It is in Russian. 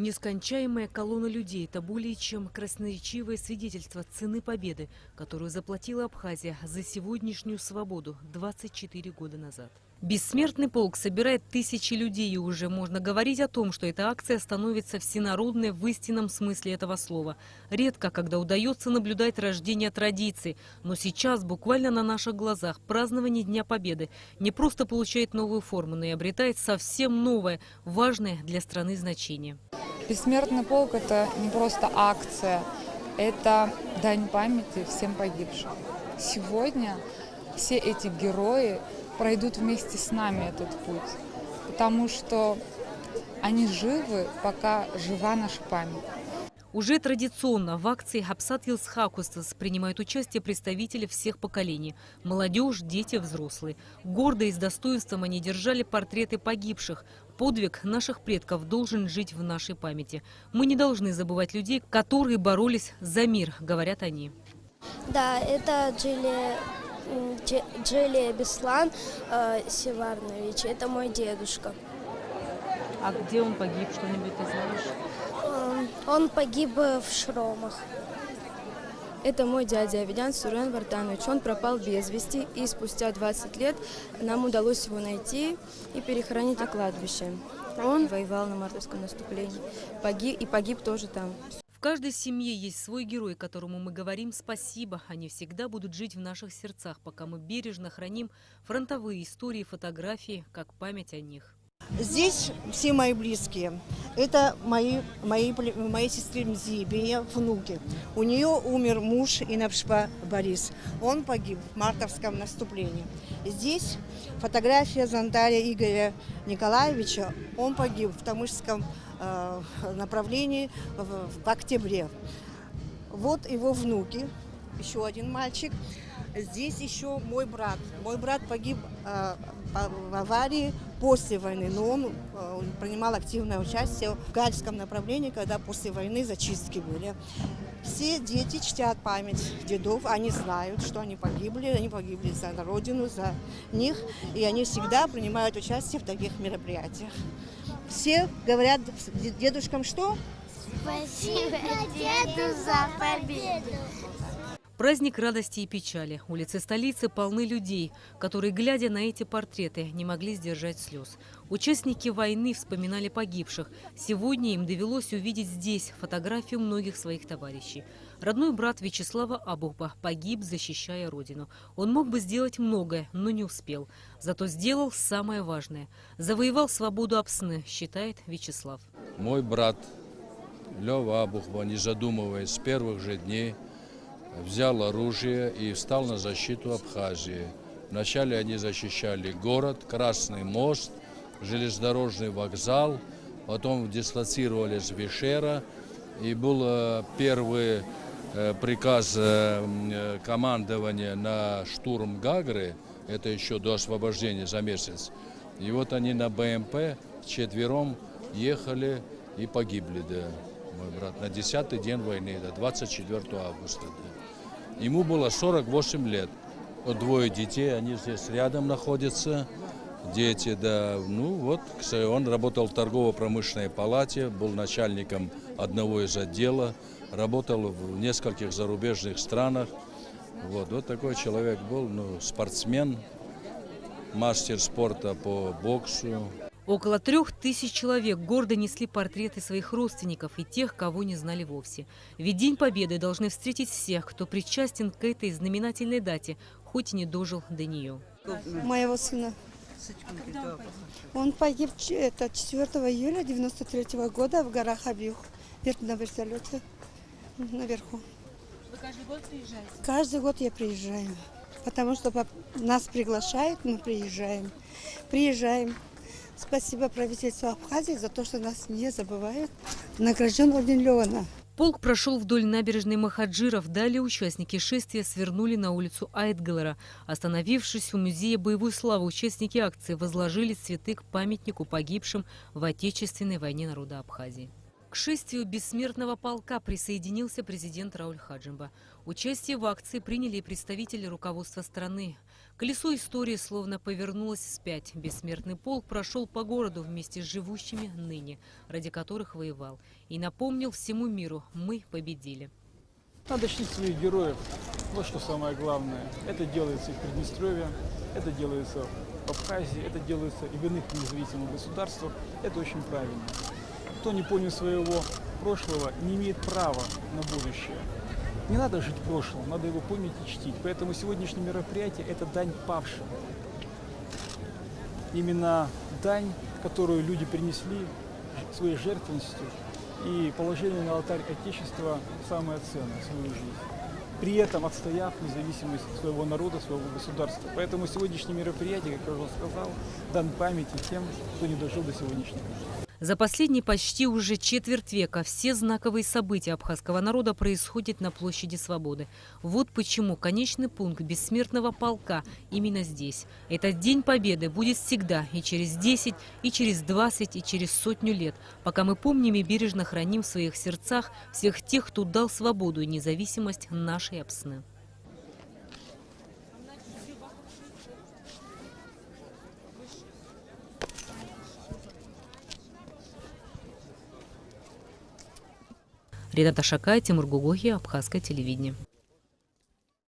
Нескончаемая колонна людей – это более чем красноречивое свидетельство цены победы, которую заплатила Абхазия за сегодняшнюю свободу 24 года назад. Бессмертный полк собирает тысячи людей, и уже можно говорить о том, что эта акция становится всенародной в истинном смысле этого слова. Редко, когда удается наблюдать рождение традиций, но сейчас, буквально на наших глазах, празднование Дня Победы не просто получает новую форму, но и обретает совсем новое, важное для страны значение. Бессмертный полк – это не просто акция, это дань памяти всем погибшим. Сегодня все эти герои пройдут вместе с нами этот путь, потому что они живы, пока жива наша память. Уже традиционно в акции «Апсат Йылсхакустас» принимают участие представители всех поколений – молодежь, дети, взрослые. Гордо и с достоинством они держали портреты погибших. Подвиг наших предков должен жить в нашей памяти. Мы не должны забывать людей, которые боролись за мир, говорят они. Да, это Джелия Беслан Севарнович, это мой дедушка. А где он погиб, что-нибудь ты знаешь? Он погиб в Шромах. Это мой дядя Авидян Сурен Вартанович. Он пропал без вести, и спустя 20 лет нам удалось его найти и перехоронить на кладбище. Он воевал на мартовском наступлении, погиб тоже там. В каждой семье есть свой герой, которому мы говорим спасибо. Они всегда будут жить в наших сердцах, пока мы бережно храним фронтовые истории, фотографии, как память о них. Здесь все мои близкие. Это моей сестры Мзибия, внуки. У нее умер муж Инапшпа Борис. Он погиб в мартовском наступлении. Здесь фотография Зандаря Игоря Николаевича. Он погиб в Тамышском направлении в октябре. Вот его внуки, еще один мальчик. Здесь еще мой брат. Мой брат погиб в аварии после войны, но он принимал активное участие в Гальском направлении, когда после войны зачистки были. Все дети чтят память дедов, они знают, что они погибли за родину, за них, и они всегда принимают участие в таких мероприятиях. Все говорят дедушкам что? Спасибо деду за победу. Праздник радости и печали. Улицы столицы полны людей, которые, глядя на эти портреты, не могли сдержать слез. Участники войны вспоминали погибших. Сегодня им довелось увидеть здесь фотографию многих своих товарищей. Родной брат Вячеслава Абухба погиб, защищая родину. Он мог бы сделать многое, но не успел. Зато сделал самое важное. Завоевал свободу Апсны, считает Вячеслав. Мой брат Лёва Абухба, не задумываясь, с первых же дней взял оружие и встал на защиту Абхазии. Вначале они защищали город, Красный мост, железнодорожный вокзал, потом дислоцировались в Вишера, и был первый приказ командования на штурм Гагры, это еще до освобождения за месяц. И вот они на БМП вчетвером ехали и погибли, да, мой брат, на 10-й день войны, да, 24 августа. Да. Ему было 48 лет. Вот двое детей, они здесь рядом находятся. Дети, да. Ну вот, он работал в торгово-промышленной палате, был начальником одного из отделов, работал в нескольких зарубежных странах. Вот такой человек был, спортсмен, мастер спорта по боксу. Около 3000 человек гордо несли портреты своих родственников и тех, кого не знали вовсе. Ведь День Победы должны встретить всех, кто причастен к этой знаменательной дате, хоть и не дожил до нее. Моего сына. Он погиб 4 июля 1993 года в горах Абьюх, на вертолете наверху. Вы каждый год приезжаете? Каждый год я приезжаю, потому что нас приглашают, мы приезжаем. Приезжаем. Спасибо правительству Абхазии за то, что нас не забывают. Награжден орден Леона. Полк прошел вдоль набережной Махаджиров. Далее участники шествия свернули на улицу Айтгалера. Остановившись у музея боевой славы, участники акции возложили цветы к памятнику погибшим в Отечественной войне народа Абхазии. К шествию бессмертного полка присоединился президент Рауль Хаджимба. Участие в акции приняли и представители руководства страны. Колесо истории словно повернулось вспять. Бессмертный полк прошел по городу вместе с живущими ныне, ради которых воевал. И напомнил всему миру: мы победили. Надо чтить своих героев. Вот что самое главное. Это делается и в Приднестровье, это делается в Абхазии, это делается и в иных независимых государствах. Это очень правильно. Кто не помнит своего прошлого, не имеет права на будущее. Не надо жить прошлым, надо его помнить и чтить. Поэтому сегодняшнее мероприятие – это дань павшим. Именно дань, которую люди принесли своей жертвенностью и положили на алтарь Отечества самое ценное – свою жизнь. При этом отстояв независимость своего народа, своего государства. Поэтому сегодняшнее мероприятие, как я уже сказал, дан памяти тем, кто не дожил до сегодняшнего дня. За последние почти уже четверть века все знаковые события абхазского народа происходят на площади Свободы. Вот почему конечный пункт бессмертного полка именно здесь. Этот День Победы будет всегда, и через 10, и через 20, и через 100 лет, пока мы помним и бережно храним в своих сердцах всех тех, кто дал свободу и независимость нашей Апсны. Рената Шакай, Тимур Гугохи, Абхазское телевидение.